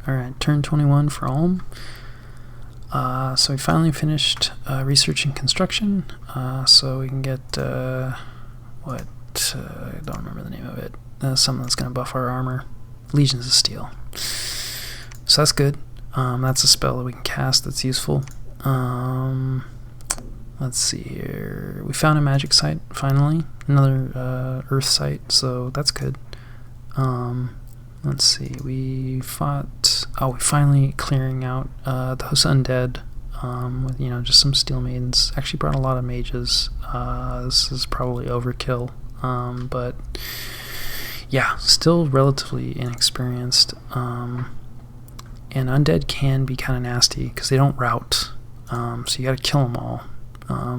Alright, turn 21 for Ulm. So we finally finished researching construction, so we can get, I don't remember the name of it, something that's going to buff our armor. Legions of Steel. So that's good. That's a spell that we can cast that's useful. Let's see here. We found a magic site, finally. Another earth site, so that's good. Let's see. We fought... Oh, we finally clearing out those undead with, just some steel maidens. Actually brought a lot of mages. This is probably overkill. But yeah, still relatively inexperienced. And undead can be kind of nasty because they don't rout. So you gotta kill them all.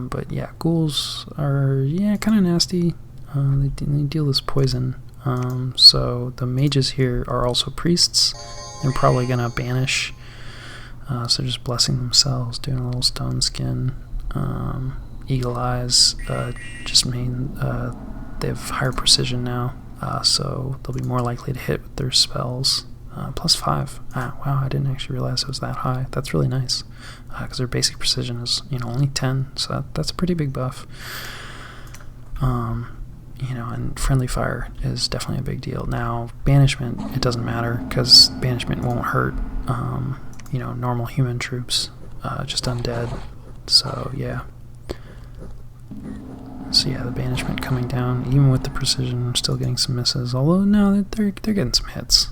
But yeah, ghouls are, kind of nasty. They deal this poison. So the mages here are also priests. They're probably gonna banish. So just blessing themselves, doing a little stone skin. Eagle eyes, they have higher precision now. So they'll be more likely to hit with their spells. +5. Wow, I didn't actually realize it was that high. That's really nice. Because their basic precision is, only 10. So that's a pretty big buff. And friendly fire is definitely a big deal. Now, banishment, it doesn't matter, because banishment won't hurt, normal human troops, just undead. So, yeah. So, yeah, the banishment coming down, even with the precision, I'm still getting some misses. Although, no, they're getting some hits.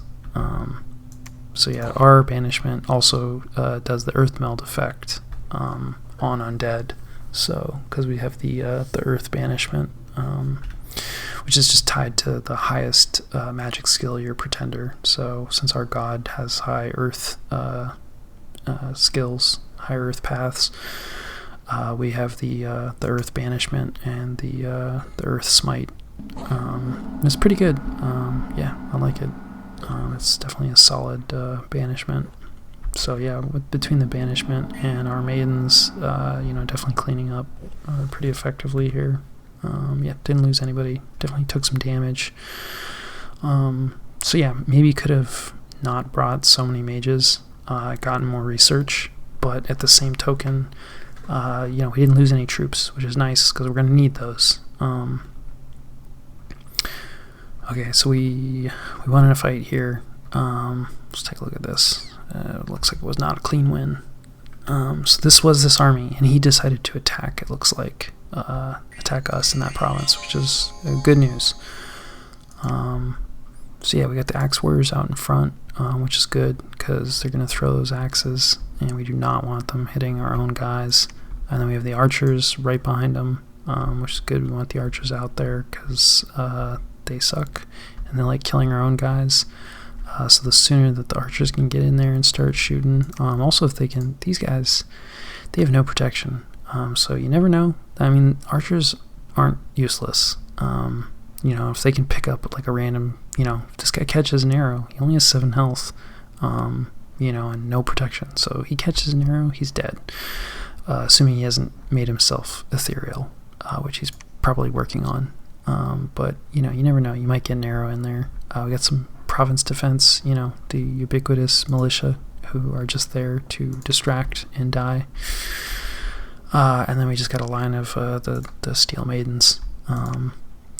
So, yeah, our banishment also does the earth meld effect on undead. So, because we have the earth banishment, which is just tied to the highest magic skill, your pretender. So since our god has high earth skills, high earth paths, we have the earth banishment and the earth smite. It's pretty good. Yeah, I like it. It's definitely a solid banishment. So yeah, between the banishment and our maidens, definitely cleaning up pretty effectively here. Yeah, didn't lose anybody. Definitely took some damage. So yeah, maybe could have not brought so many mages, gotten more research, but at the same token, we didn't lose any troops, which is nice because we're going to need those. Okay, so we won in a fight here. Let's take a look at this. It looks like it was not a clean win. So this was this army, and he decided to attack, it looks like. Attack us in that province, which is good news. So yeah, we got the axe warriors out in front, which is good because they're going to throw those axes, and we do not want them hitting our own guys. And then we have the archers right behind them, which is good. We want the archers out there because they suck and they like killing our own guys. So the sooner that the archers can get in there and start shooting, also if they can, these guys, they have no protection. So you never know. I mean, archers aren't useless. If they can pick up like a random, if this guy catches an arrow, he only has 7 health, and no protection. So he catches an arrow, he's dead. Assuming he hasn't made himself ethereal, which he's probably working on. But, you never know. You might get an arrow in there. We got some province defense, the ubiquitous militia who are just there to distract and die. And then we just got a line of the steel maidens.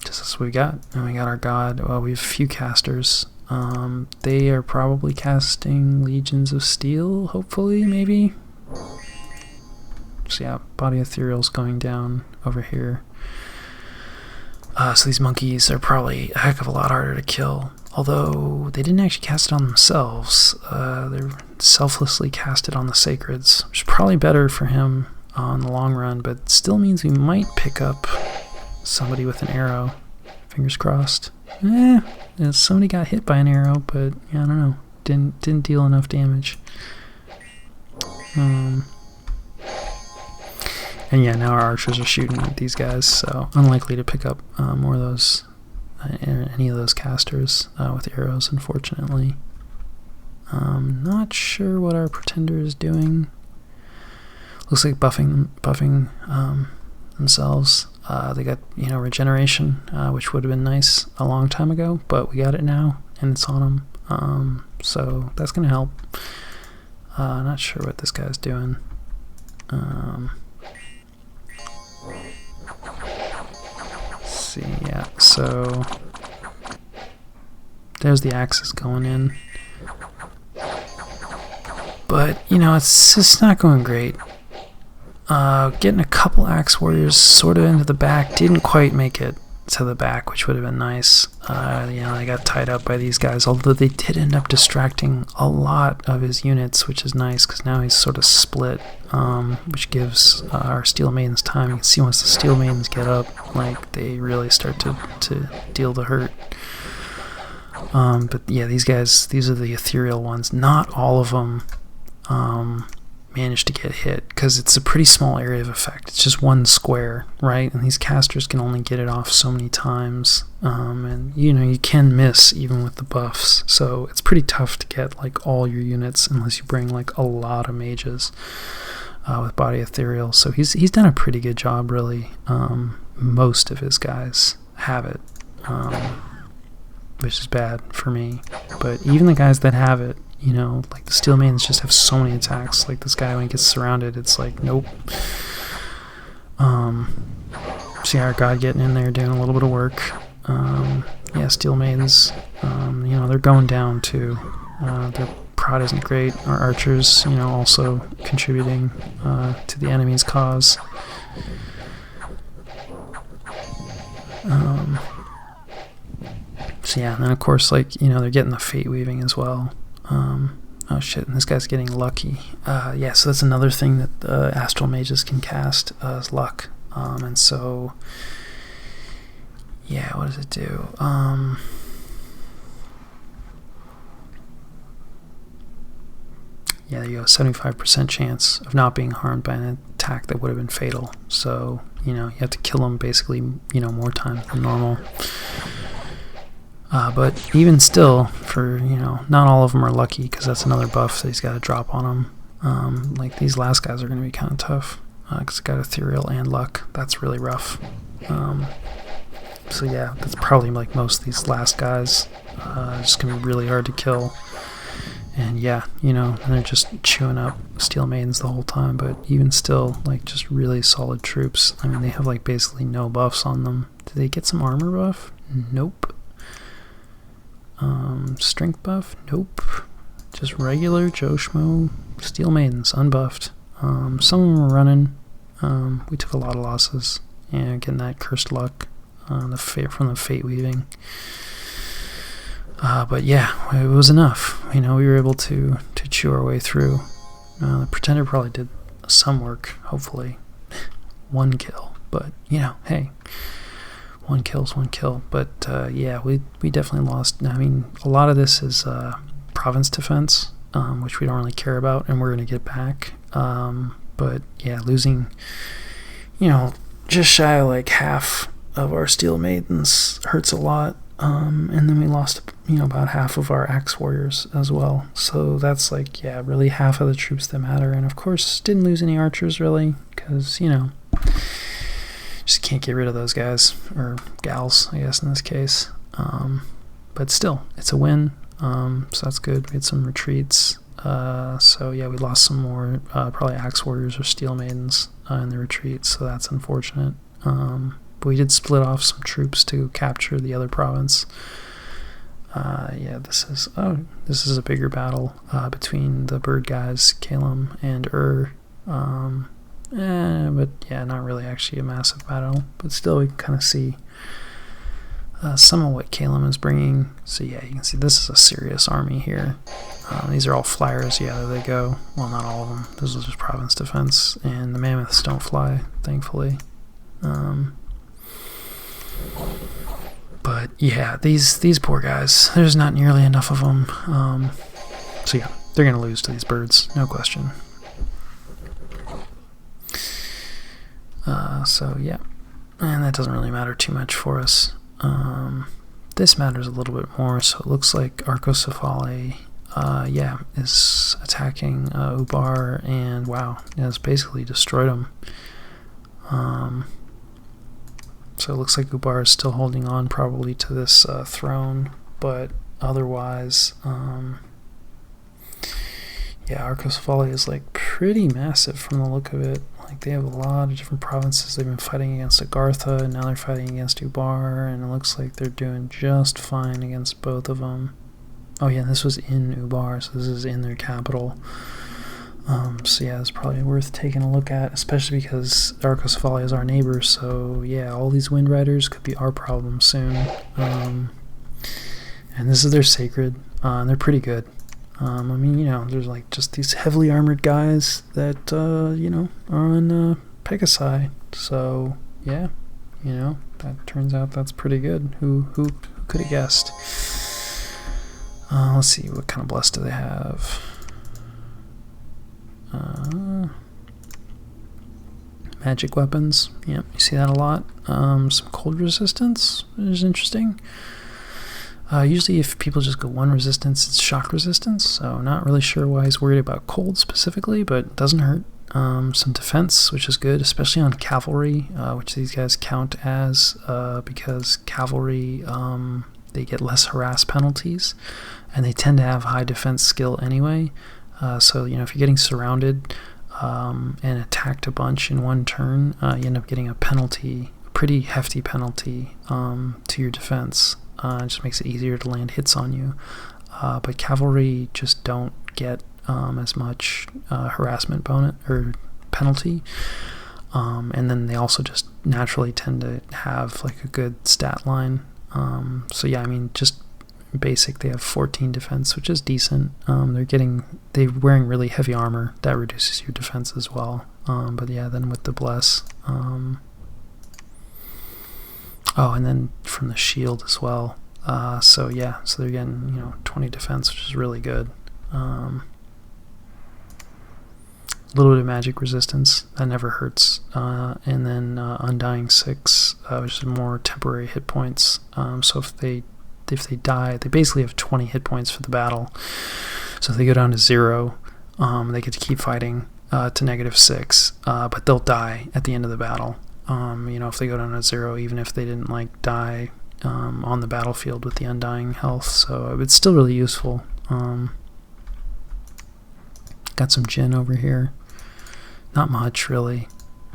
Just that's what we got. And we got our god. Well, we have a few casters. They are probably casting Legions of Steel, hopefully, maybe. So yeah, body ethereal's going down over here. So these monkeys are probably a heck of a lot harder to kill. Although they didn't actually cast it on themselves. They're selflessly cast it on the sacreds, which is probably better for him on the long run, but still means we might pick up somebody with an arrow. Fingers crossed. Somebody got hit by an arrow, but yeah, I don't know. Didn't deal enough damage. And yeah, now our archers are shooting at these guys, so unlikely to pick up more of those, any of those casters with arrows, unfortunately. Not sure what our pretender is doing. Looks like buffing themselves. They got, regeneration, which would have been nice a long time ago, but we got it now, and it's on them. So that's gonna help. Not sure what this guy's doing. Let's see, yeah, so there's the axes going in. But, you know, it's just not going great. Getting a couple axe warriors sort of into the back, didn't quite make it to the back, which would have been nice. You know, they got tied up by these guys, although they did end up distracting a lot of his units, which is nice, because now he's sort of split, which gives our Steel Maidens time. You can see once the Steel Maidens get up, like, they really start to deal the hurt. But yeah, these guys, these are the ethereal ones. Not all of them managed to get hit, because it's a pretty small area of effect. It's just one square, right? And these casters can only get it off so many times. And you know, you can miss even with the buffs, so it's pretty tough to get like all your units unless you bring like a lot of mages with body ethereal. So he's done a pretty good job, really. Most of his guys have it, which is bad for me. But even the guys that have it, you know, like the Steel Maidens just have so many attacks. Like this guy, when he gets surrounded, it's like, nope. See our God getting in there, doing a little bit of work. Yeah, Steel Maidens, you know, they're going down too. Their prod isn't great. Our archers, you know, also contributing to the enemy's cause. So yeah, and then of course, like, you know, they're getting the fate weaving as well. Oh shit, and this guy's getting lucky. Yeah, so that's another thing that the astral mages can cast, is luck. And so, yeah, what does it do? Yeah, there you go, 75% chance of not being harmed by an attack that would have been fatal. So, you know, you have to kill them basically, you know, more times than normal. But even still, for, you know, not all of them are lucky, because that's another buff that he's got to drop on them. Like, these last guys are going to be kind of tough, because they got ethereal and luck. That's really rough. So yeah, that's probably like most of these last guys. Just going to be really hard to kill. And yeah, you know, and they're just chewing up Steel Maidens the whole time, but even still, like, just really solid troops. I mean, they have like basically no buffs on them. Did they get some armor buff? Nope. Strength buff? Nope. Just regular Joe Schmo Steel Maidens, unbuffed. Some of them were running. We took a lot of losses. Yeah, getting that cursed luck from the fate weaving. But yeah, it was enough. You know, we were able to chew our way through. The Pretender probably did some work, hopefully. One kill. But, you know, hey. One kill's one kill. But yeah, we definitely lost. I mean, a lot of this is province defense, which we don't really care about, and we're going to get back. But yeah, losing, you know, just shy of like half of our Steel Maidens hurts a lot. And then we lost, you know, about half of our Axe Warriors as well. So that's like, yeah, really half of the troops that matter. And of course, didn't lose any archers really, because, you know, just can't get rid of those guys, or gals, I guess in this case. But still, it's a win, so that's good. We had some retreats, so yeah, we lost some more, probably Axe Warriors or Steel Maidens in the retreat, so that's unfortunate. But we did split off some troops to capture the other province. Yeah, this is a bigger battle between the bird guys, Kalem and but yeah, not really actually a massive battle, but still we can kind of see some of what Kalem is bringing. So yeah, you can see this is a serious army here. These are all flyers. Yeah, there they go. Well, not all of them. This is just province defense, and the mammoths don't fly, thankfully. But yeah, these poor guys, there's not nearly enough of them. So yeah, they're gonna lose to these birds, no question. So yeah, and that doesn't really matter too much for us. This matters a little bit more. So it looks like Arcocephale, yeah, is attacking Ubar, and wow, it's basically destroyed him. So it looks like Ubar is still holding on probably to this throne, but otherwise, yeah, Arcos Valley is like pretty massive from the look of it. Like they have a lot of different provinces. They've been fighting against Agartha, and now they're fighting against Ubar, and it looks like they're doing just fine against both of them. Oh yeah, this was in Ubar, so this is in their capital. So yeah, it's probably worth taking a look at, especially because Arcos Valley is our neighbor. So yeah, all these Wind Riders could be our problem soon. And this is their sacred, and they're pretty good. I mean, you know, there's like just these heavily armored guys that, you know, are on Pegasi. So, yeah, you know, that turns out that's pretty good. Who could have guessed? Let's see, what kind of bless do they have? Magic weapons. Yep, you see that a lot. Some cold resistance, which is interesting. Usually if people just go one resistance, it's shock resistance, so not really sure why he's worried about cold specifically, but it doesn't hurt. Some defense, which is good, especially on cavalry, which these guys count as, because cavalry, they get less harass penalties, and they tend to have high defense skill anyway. So, you know, if you're getting surrounded and attacked a bunch in one turn, you end up getting a penalty, a pretty hefty penalty to your defense. It just makes it easier to land hits on you. But cavalry just don't get as much harassment bonus or penalty. And then they also just naturally tend to have like a good stat line. So yeah, I mean, just basic, they have 14 defense, which is decent. They're wearing really heavy armor that reduces your defense as well. But yeah, then with the bless, oh, and then from the shield as well. So yeah, so they're getting, you know, 20 defense, which is really good. A little bit of magic resistance, that never hurts. And then Undying 6, which is more temporary hit points. So if they die, they basically have 20 hit points for the battle. So if they go down to 0, they get to keep fighting to -6, but they'll die at the end of the battle. You know, if they go down to 0, even if they didn't like die on the battlefield with the undying health. So it's still really useful. Got some Jin over here. Not much really.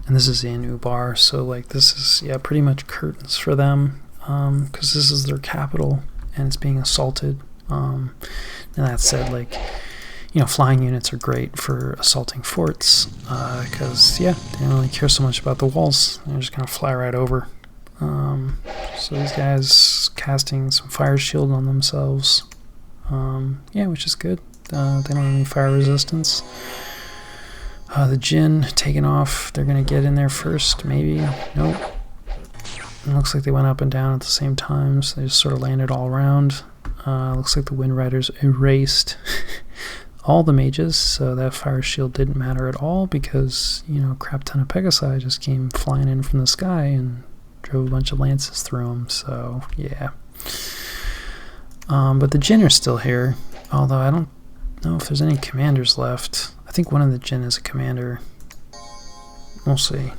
And this is in Ubar, so like this is, yeah, pretty much curtains for them, because this is their capital and it's being assaulted. And that said, like, you know, flying units are great for assaulting forts, because yeah, they don't really care so much about the walls. They're just gonna fly right over. So these guys casting some fire shield on themselves, yeah, which is good. They don't have any fire resistance. The Jin taking off. They're gonna get in there first, maybe. Nope. It looks like they went up and down at the same time, so they just sort of landed all around. Looks like the Wind Riders erased all the mages, so that fire shield didn't matter at all because, you know, a crap ton of Pegasi just came flying in from the sky and drove a bunch of lances through them, so yeah. But the Jin are still here, although I don't know if there's any commanders left. I think one of the Jin is a commander. We'll see.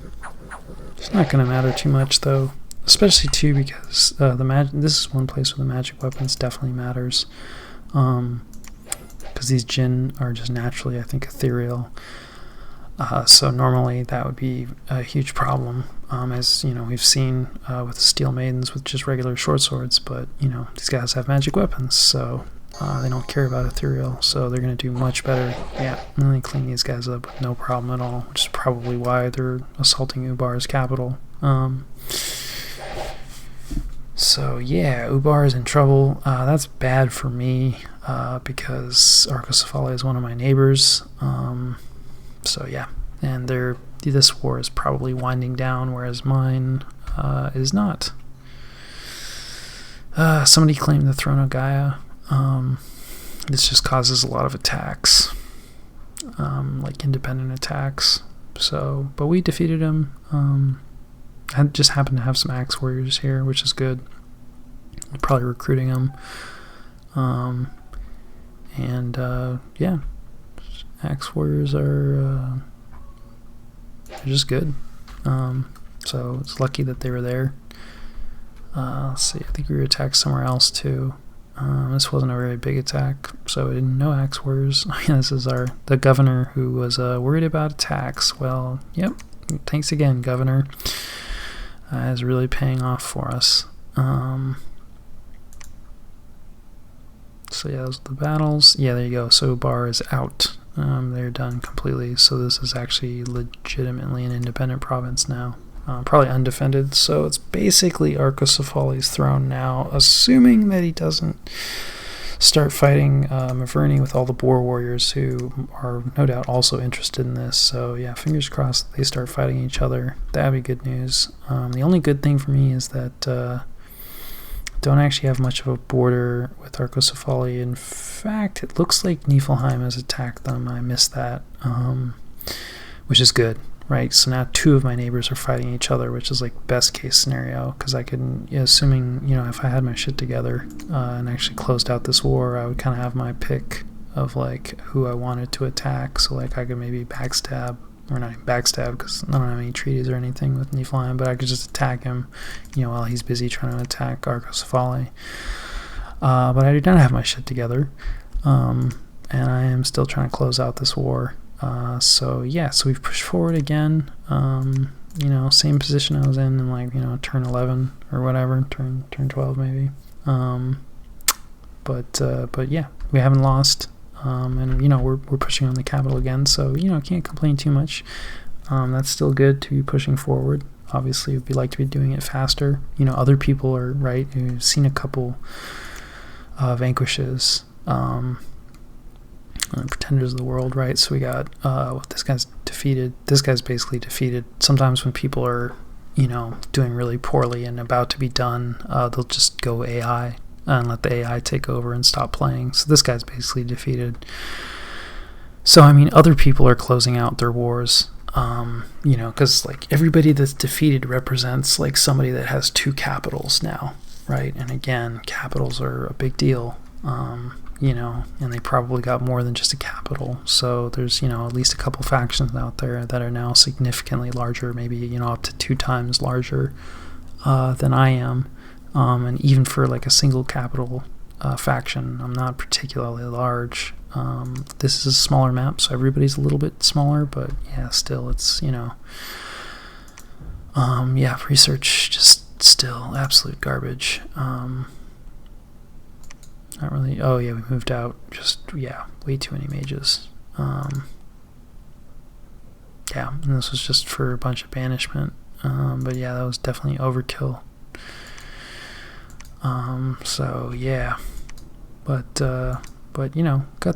It's not going to matter too much, though. Especially, too, because this is one place where the magic weapons definitely matters. Because these Jin are just naturally, I think, ethereal. So normally that would be a huge problem, as, you know, we've seen with the Steel Maidens with just regular short swords. But, you know, these guys have magic weapons, so they don't care about ethereal. So they're going to do much better. Yeah, really clean these guys up with no problem at all, which is probably why they're assaulting Ubar's capital. So yeah, Ubar is in trouble. That's bad for me, because Arcosophala is one of my neighbors. So yeah, and this war is probably winding down, whereas mine is not. Somebody claimed the throne of Gaia. This just causes a lot of attacks, like independent attacks. So, but we defeated him. I just happen to have some axe warriors here, which is good. I'm probably recruiting them. Yeah, axe warriors are they're just good. So it's lucky that they were there. Let's see, I think we were attacked somewhere else too. This wasn't a very big attack, so no axe warriors. This is the governor who was worried about attacks. Well, yep, thanks again, governor. Is really paying off for us. So yeah, those are the battles. Yeah, there you go. So Bar is out. They're done completely. So this is actually legitimately an independent province now. Probably undefended. So it's basically Arcoscephali's throne now, assuming that he doesn't start fighting Maverni with all the Boar warriors who are no doubt also interested in this. So yeah, fingers crossed they start fighting each other. That'd be good news. The only good thing for me is that don't actually have much of a border with Arcoscephali. In fact, it looks like Niflheim has attacked them. I missed that, which is good, right? So now 2 of my neighbors are fighting each other, which is like best case scenario, because I could, assuming, if I had my shit together and actually closed out this war, I would kind of have my pick of like who I wanted to attack. So like I could maybe backstab, or not backstab because I don't have any treaties or anything with Niflheim, but I could just attack him, while he's busy trying to attack Arcoscephali. But I do not have my shit together, and I am still trying to close out this war. So yeah, so we've pushed forward again. Same position I was in like turn 11 or whatever, turn 12 maybe. But yeah, we haven't lost. And we're pushing on the capital again, so can't complain too much. That's still good to be pushing forward. Obviously, we'd like to be doing it faster. Other people are right who've seen a couple vanquishes, pretenders of the world, right? So we got this guy's defeated. This guy's basically defeated. Sometimes when people are doing really poorly and about to be done, they'll just go AI and let the AI take over and stop playing. So this guy's basically defeated. So I mean, other people are closing out their wars, because like everybody that's defeated represents like somebody that has 2 capitals now, right? And again, capitals are a big deal, and they probably got more than just a capital. So there's at least a couple factions out there that are now significantly larger, maybe up to 2 times larger than I am. And even for like a single capital faction, I'm not particularly large. This is a smaller map, so everybody's a little bit smaller, but yeah, still it's, research just still absolute garbage. Not really. Oh yeah, we moved out. Just, yeah, way too many mages. Yeah, and this was just for a bunch of banishment. But yeah, that was definitely overkill. So yeah, but got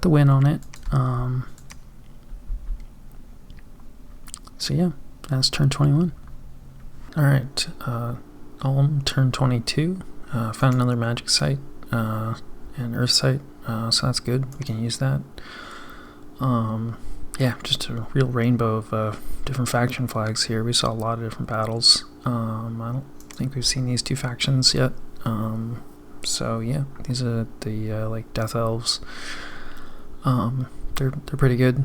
the win on it. So yeah, that's turn 21. Alright, Golem, turn 22. Found another magic site, and earth site, so that's good. We can use that. Yeah, just a real rainbow of different faction flags here. We saw a lot of different battles. I don't think we've seen these 2 factions yet. So yeah, these are the like death elves. They're pretty good.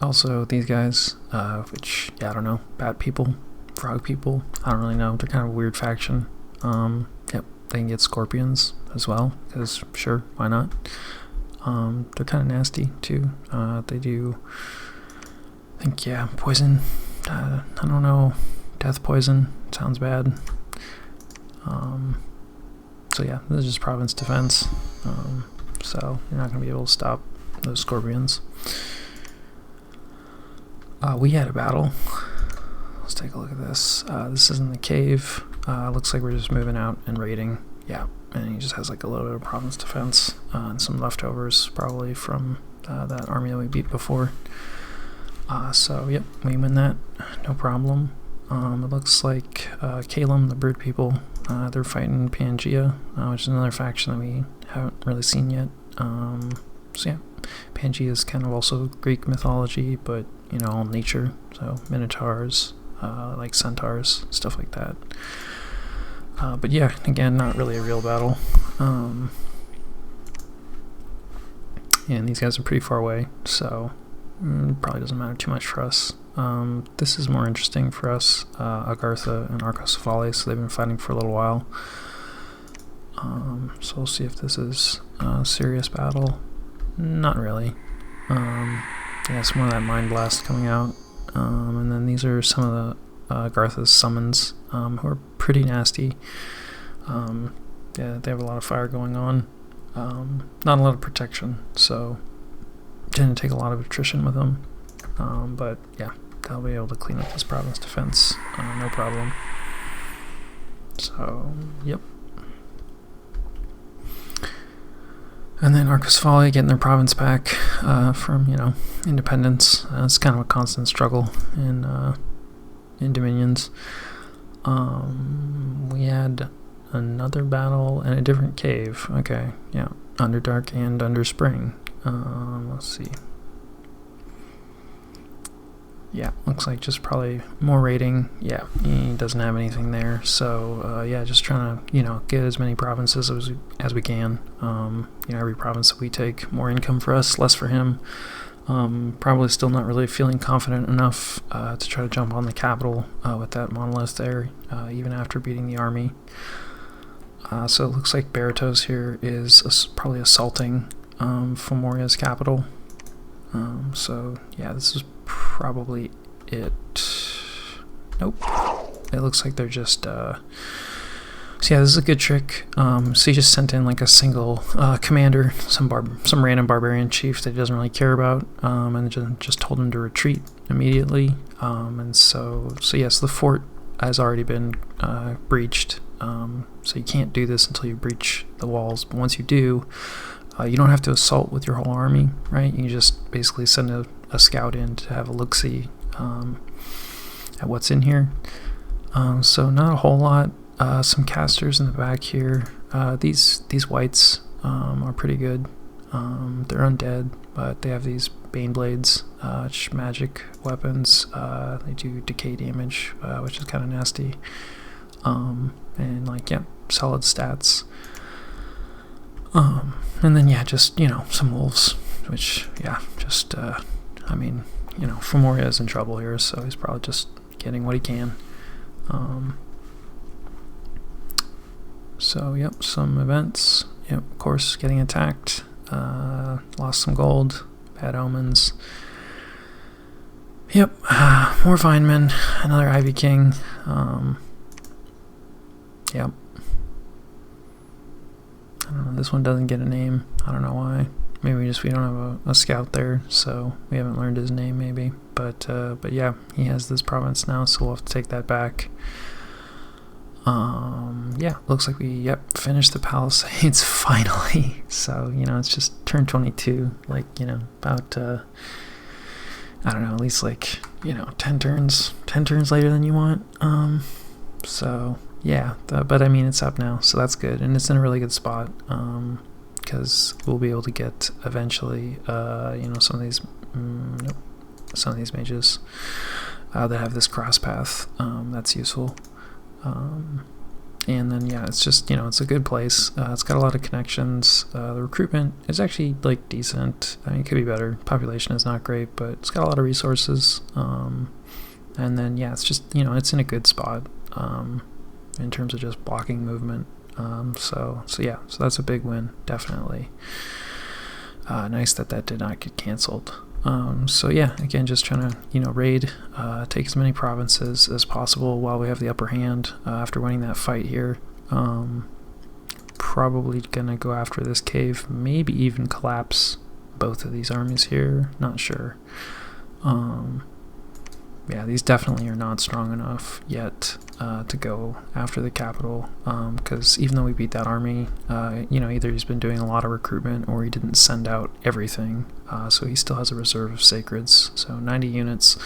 Also these guys, which I don't know, bat people, frog people. I don't really know. They're kind of a weird faction. Yep, they can get scorpions as well, because sure, why not? They're kind of nasty too. They do, I think, yeah, poison. I don't know, death poison. Sounds bad. So yeah, this is just province defense. So you're not going to be able to stop those scorpions. We had a battle. Let's take a look at this. This is in the cave. Looks like we're just moving out and raiding. Yeah, and he just has like a little bit of province defense and some leftovers probably from that army that we beat before. So yep, we win that, no problem. It looks like Kalem, the bird people, they're fighting Pangea, which is another faction that we haven't really seen yet. So yeah, Pangea is kind of also Greek mythology, but all nature, so minotaurs, like centaurs, stuff like that. But yeah, again, not really a real battle. And these guys are pretty far away, so probably doesn't matter too much for us. This is more interesting for us, Agartha and Arcoscephali, so they've been fighting for a little while. So we'll see if this is a serious battle. Not really. Yeah, some more of that Mind Blast coming out. And then these are some of the Garth's summons, who are pretty nasty. Yeah, they have a lot of fire going on. Not a lot of protection, so didn't take a lot of attrition with them. But yeah, they'll be able to clean up this province defense, no problem. So, yep. And then Arcus Folly getting their province back from, independence. It's kind of a constant struggle in Dominions. We had another battle in a different cave. Okay, yeah, Underdark and Underspring. Let's see. Yeah, looks like just probably more raiding. Yeah, he doesn't have anything there. So, yeah, just trying to, get as many provinces as we can. Every province that we take, more income for us, less for him. Probably still not really feeling confident enough to try to jump on the capital with that monolith there, even after beating the army. So it looks like Baratos here is probably assaulting Fomoria's capital. So, yeah, this is probably it. Nope. It looks like they're just... So yeah, this is a good trick. So he just sent in like a single commander, some random barbarian chief that he doesn't really care about, and just told him to retreat immediately. And so yes, the fort has already been breached. So you can't do this until you breach the walls. But once you do, you don't have to assault with your whole army, right? You can just basically send a scout in to have a look-see at what's in here. So not a whole lot. Some casters in the back here. These whites are pretty good. They're undead, but they have these Bane Blades, magic weapons. They do decay damage, which is kind of nasty. And solid stats. And then just some wolves, which Fomoria is in trouble here, so he's probably just getting what he can. So yep, some events. Yep, of course, getting attacked. Lost some gold. Bad omens. Yep, more Vinemen. Another Ivy King. Yep. I don't know, this one doesn't get a name. I don't know why. Maybe we don't have a scout there, so we haven't learned his name maybe. But yeah, he has this province now, so we'll have to take that back. Yeah, looks like we finished the Palisades finally. So, it's just turn 22, about I don't know, at least 10 turns later than you want. So yeah, but I mean, it's up now, so that's good, and it's in a really good spot, because we'll be able to get eventually, some of these, some of these mages that have this cross path. That's useful. And then it's just it's a good place. It's got a lot of connections. The recruitment is actually decent. I mean, it could be better. Population is not great, but it's got a lot of resources. And then it's just it's in a good spot. In terms of just blocking movement. So that's a big win, definitely. Nice that did not get canceled. So yeah, again, just trying to raid, take as many provinces as possible while we have the upper hand after winning that fight here. Probably gonna go after this cave, maybe even collapse both of these armies here, not sure. Yeah, these definitely are not strong enough yet to go after the capital, because even though we beat that army, either he's been doing a lot of recruitment or he didn't send out everything, so he still has a reserve of sacreds, so 90 units,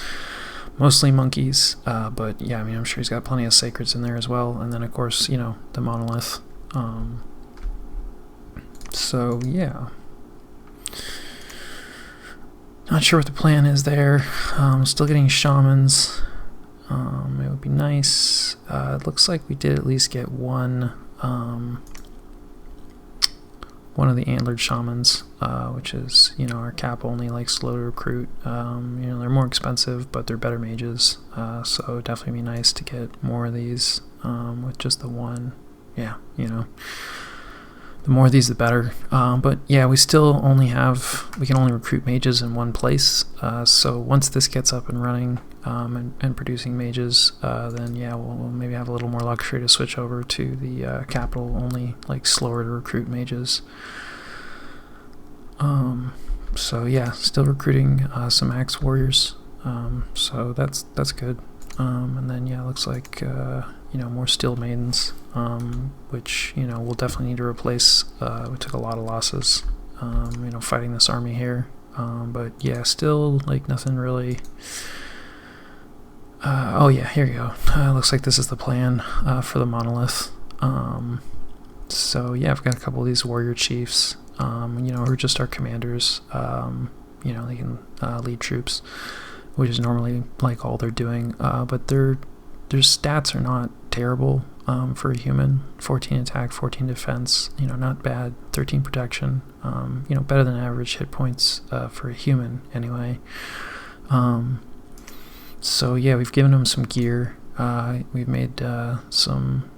mostly monkeys, but yeah, I mean, I'm sure he's got plenty of sacreds in there as well, and then of course, the monolith. So yeah. Not sure what the plan is there. Still getting shamans. It would be nice. It looks like we did at least get one of the antlered shamans, which is our cap only, slow to recruit. They're more expensive, but they're better mages. So it would definitely be nice to get more of these with just the one. Yeah, the more of these the better. But yeah, we still only we can only recruit mages in one place. So once this gets up and running and producing mages, then yeah, we'll maybe have a little more luxury to switch over to the capital only, like slower to recruit mages. So yeah, still recruiting some axe warriors. So that's good. And then yeah, it looks like more steel maidens, which we'll definitely need to replace. We took a lot of losses, fighting this army here. But yeah, still like nothing really. Oh yeah, here you go. Looks like this is the plan for the monolith. So yeah, I've got a couple of these warrior chiefs, who are just our commanders. They can lead troops, which is normally like all they're doing. But their stats are not terrible for a human. 14 attack, 14 defense. Not bad. 13 protection. Better than average hit points for a human anyway. So yeah, we've given them some gear. We've made some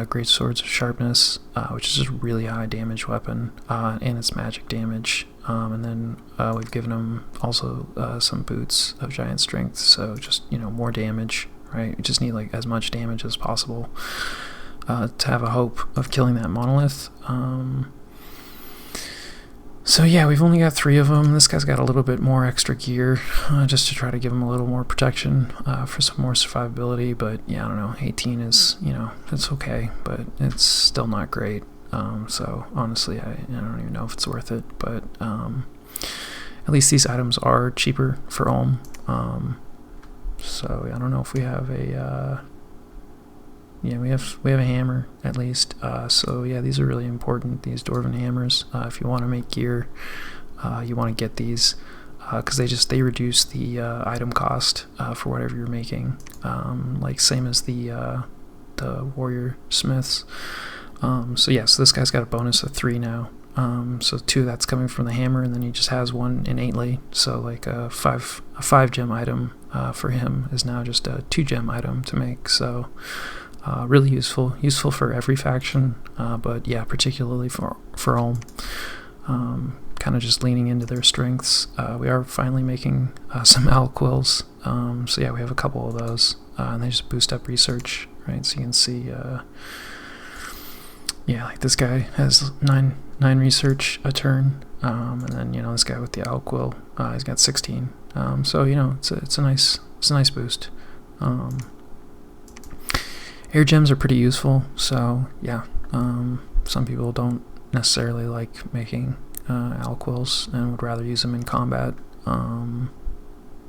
great swords of sharpness, which is just really high damage weapon, and it's magic damage. And then we've given them also some boots of giant strength, so just more damage. Right, we just need like as much damage as possible to have a hope of killing that monolith. So yeah, we've only got 3 of them. This guy's got a little bit more extra gear, just to try to give him a little more protection for some more survivability. But yeah, I don't know, 18 is, it's okay, but it's still not great. So honestly, I don't even know if it's worth it. But at least these items are cheaper for Ulm. So I don't know if we have a we have a hammer at least. So yeah, these are really important, these dwarven hammers. If you want to make gear, you want to get these because they reduce the item cost for whatever you're making, like same as the warrior smiths. So yeah, so this guy's got a bonus of 3 now. So 2 that's coming from the hammer, and then he just has 1 innately. So like a 5 gem item for him is now just a 2 gem item to make. So really useful for every faction, but yeah, particularly for Ulm. Kind of just leaning into their strengths. We are finally making some owl quills. So yeah, we have a couple of those, and they just boost up research, right? So you can see, yeah, like this guy has 9 research a turn, and then this guy with the owl quill, he's got 16. So it's a nice boost. Air gems are pretty useful, so yeah, some people don't necessarily like making owl quills and would rather use them in combat.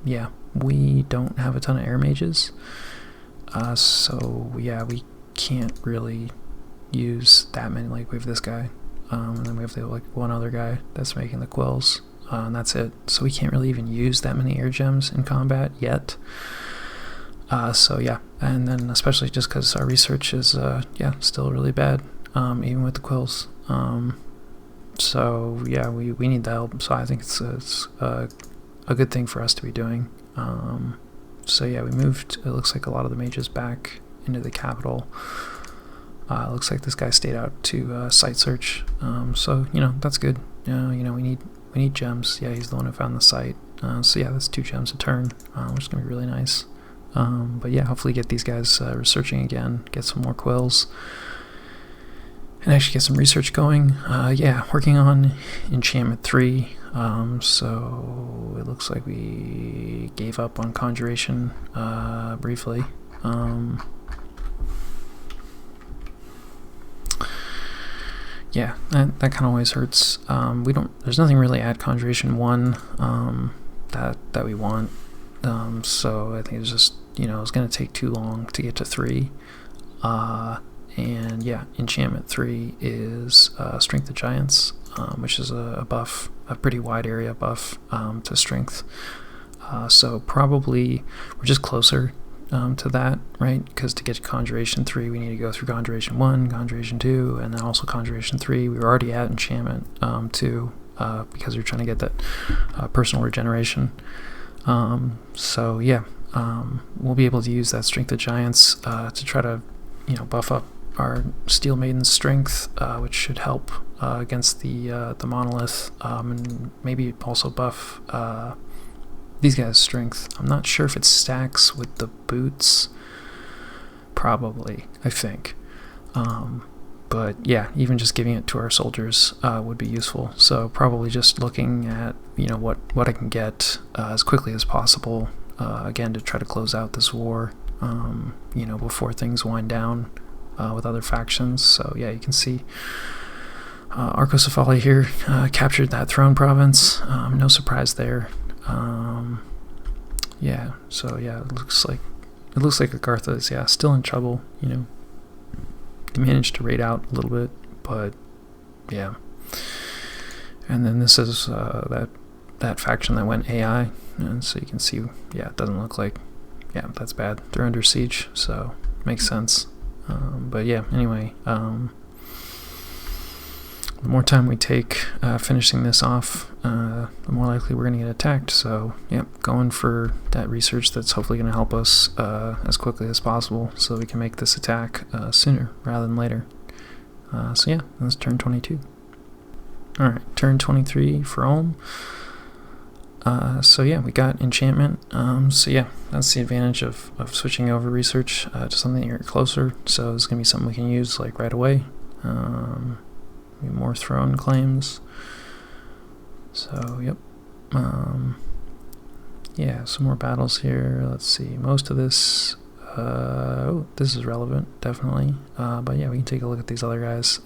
Yeah, we don't have a ton of air mages, so yeah, we can't really use that many. Like we have this guy, and then we have like one other guy that's making the quills, and that's it. So we can't really even use that many air gems in combat yet. So yeah, and then especially just because our research is still really bad, even with the quills. So yeah, we need the help. So I think it's a good thing for us to be doing. So yeah, we moved, it looks like, a lot of the mages back into the capital. It looks like this guy stayed out to site search. So that's good. We need gems. Yeah, he's the one who found the site. So yeah, that's 2 gems a turn, which is gonna be really nice. But yeah, hopefully get these guys researching again, get some more quills, and actually get some research going. Yeah, working on enchantment 3. So it looks like we gave up on conjuration briefly. Yeah, that kind of always hurts. There's nothing really at conjuration 1 that we want. So I think it's just, it's going to take too long to get to 3. And yeah, enchantment 3 is strength of giants, which is a buff, a pretty wide area buff to strength. So probably we're just closer to that, right? Because to get to conjuration 3, we need to go through conjuration 1, conjuration 2, and then also conjuration 3. We were already at enchantment 2 because we're trying to get that personal regeneration. So yeah, we'll be able to use that strength of giants to try to buff up our Steel Maiden strength, which should help against the monolith, and maybe also buff these guys' strength. I'm not sure if it stacks with the boots. Probably, I think. But yeah, even just giving it to our soldiers would be useful. So probably just looking at what I can get as quickly as possible. Again, to try to close out this war. Before things wind down with other factions. So yeah, you can see Arcocephali here captured that throne province. No surprise there. Yeah, so yeah, it looks like Agartha is still in trouble. They managed to raid out a little bit, but yeah. And then this is that faction that went AI, and so you can see, it doesn't look like, that's bad. They're under siege, so makes sense. But yeah, anyway, the more time we take finishing this off, the more likely we're going to get attacked. So, going for that research that's hopefully going to help us as quickly as possible so we can make this attack sooner rather than later. So yeah, that's turn 22. Alright, turn 23 for Ulm. So yeah, we got enchantment. So yeah, that's the advantage of switching over research to something you're closer. So it's going to be something we can use like right away. More throne claims. So yep. Yeah, some more battles here. Let's see. Most of this. This is relevant, definitely. But yeah, we can take a look at these other guys.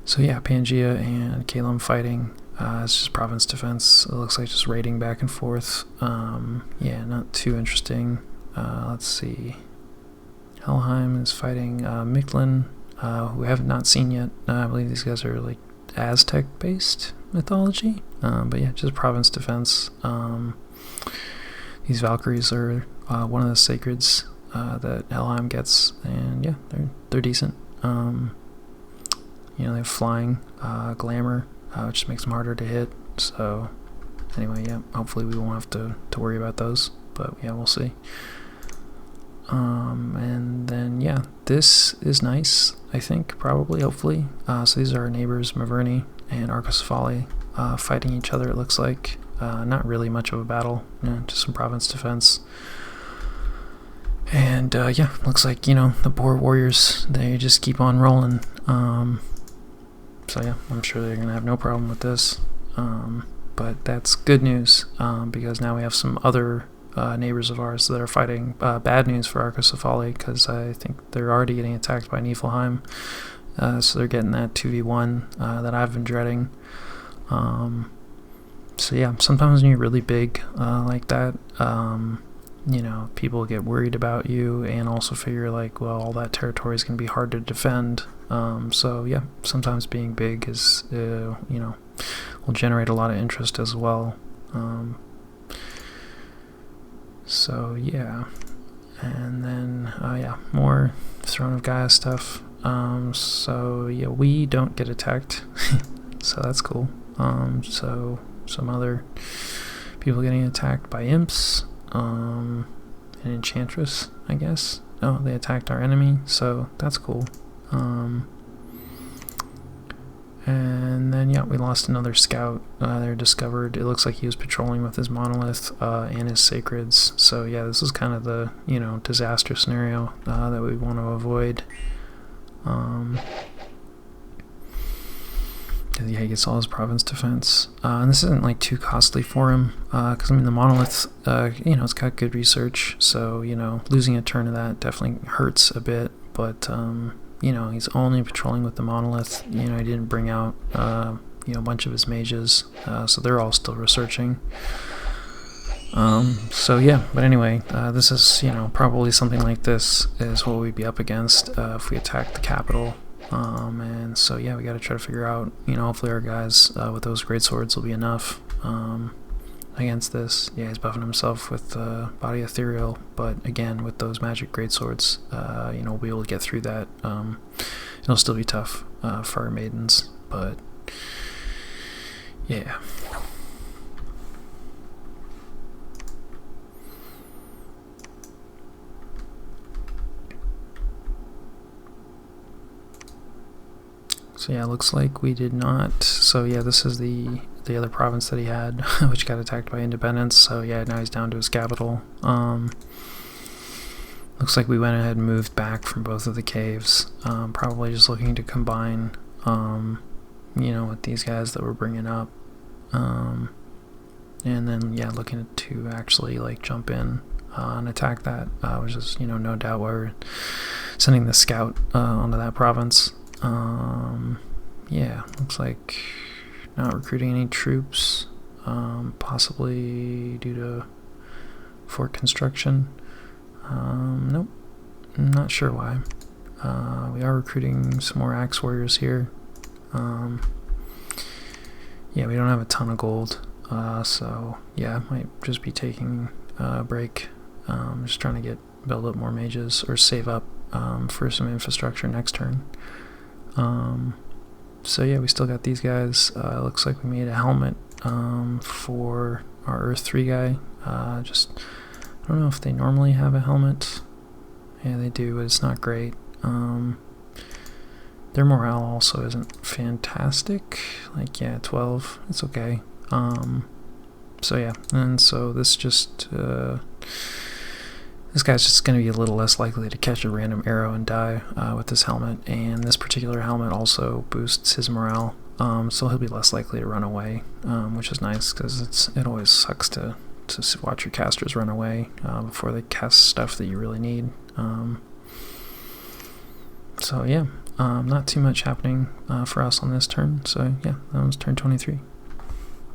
So yeah, Pangea and Kalem fighting. It's just province defense. It looks like just raiding back and forth. Yeah, not too interesting. Let's see. Helheim is fighting Mictlan, who we have not seen yet. I believe these guys are like Aztec-based mythology. But yeah, just province defense. These Valkyries are one of the sacreds that Helheim gets, and yeah, they're decent. They have flying, glamour, which makes them harder to hit. So anyway, yeah, hopefully we won't have to worry about those, but yeah, we'll see. And then yeah, this is nice, I think, probably, hopefully. So these are our neighbors, Maverni and Arcocephali, fighting each other, it looks like. Not really much of a battle, just some province defense. And yeah, looks like, the Boar Warriors, they just keep on rolling. So yeah, I'm sure they're going to have no problem with this. But that's good news, because now we have some other neighbors of ours that are fighting. Bad news for Arcocephali, because I think they're already getting attacked by Niflheim. So they're getting that 2v1 that I've been dreading. So yeah, sometimes when you're really big like that, people get worried about you and also figure like, well, all that territory is going to be hard to defend. So yeah, sometimes being big is, will generate a lot of interest as well. So yeah, and then yeah, more Throne of Gaia stuff. So yeah, we don't get attacked, so that's cool. So some other people getting attacked by imps, an enchantress, I guess. Oh, they attacked our enemy, so that's cool. And then yeah, we lost another scout. They're discovered. It looks like he was patrolling with his monolith and his sacreds. So yeah, this is kind of the disaster scenario that we want to avoid. Yeah, he gets all his province defense, and this isn't like too costly for him, because I mean the monolith, it's got good research, so losing a turn of that definitely hurts a bit. But he's only patrolling with the monolith. He didn't bring out a bunch of his mages, so they're all still researching. So yeah, but anyway, this is probably something like this is what we'd be up against if we attack the capital. And so yeah, we got to try to figure out, hopefully our guys with those great swords will be enough against this. Yeah, he's buffing himself with body ethereal, but again, with those magic great swords, we'll be able to get through that. It'll still be tough for our maidens, but yeah. So yeah, looks like we did not. So yeah, this is the other province that he had, which got attacked by independence. So yeah, now he's down to his capital. Looks like we went ahead and moved back from both of the caves. Probably just looking to combine, you know, with these guys that we're bringing up. And then yeah, looking to actually like jump in and attack that, which is, you know, no doubt why we're sending the scout onto that province. Yeah, looks like not recruiting any troops, possibly due to fort construction. Nope, I'm not sure why. We are recruiting some more axe warriors here. Yeah, we don't have a ton of gold, so yeah, might just be taking a break. Just trying to build up more mages or save up for some infrastructure next turn. So yeah, we still got these guys. Looks like we made a helmet for our Earth 3 guy. I don't know if they normally have a helmet. Yeah, they do, but it's not great. Their morale also isn't fantastic. Like, yeah, 12, it's okay. So yeah, and so this guy's just going to be a little less likely to catch a random arrow and die with this helmet, and this particular helmet also boosts his morale, so he'll be less likely to run away, which is nice, because it always sucks to watch your casters run away before they cast stuff that you really need. So yeah, not too much happening for us on this turn, so yeah, that was turn 23.